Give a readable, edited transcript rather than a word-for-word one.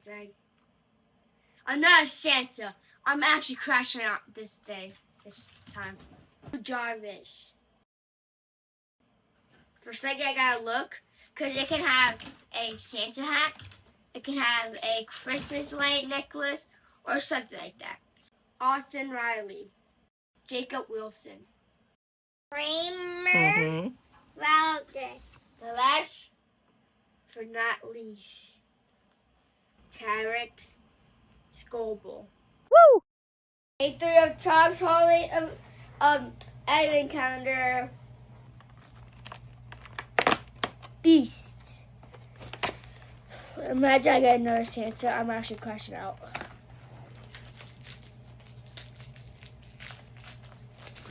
day. Another Santa. I'm actually crashing out this time. Jarvis. For a second, I gotta look, because it can have a Santa hat, it can have a Christmas light necklace, or something like that. Austin Riley. Jacob Wilson. Kramer Valdez. The last, for not least, Tarek Scoble. Woo! A3 of Tom's Holiday Advent Calendar. Beast. Imagine I get another Santa. I'm actually crashing out.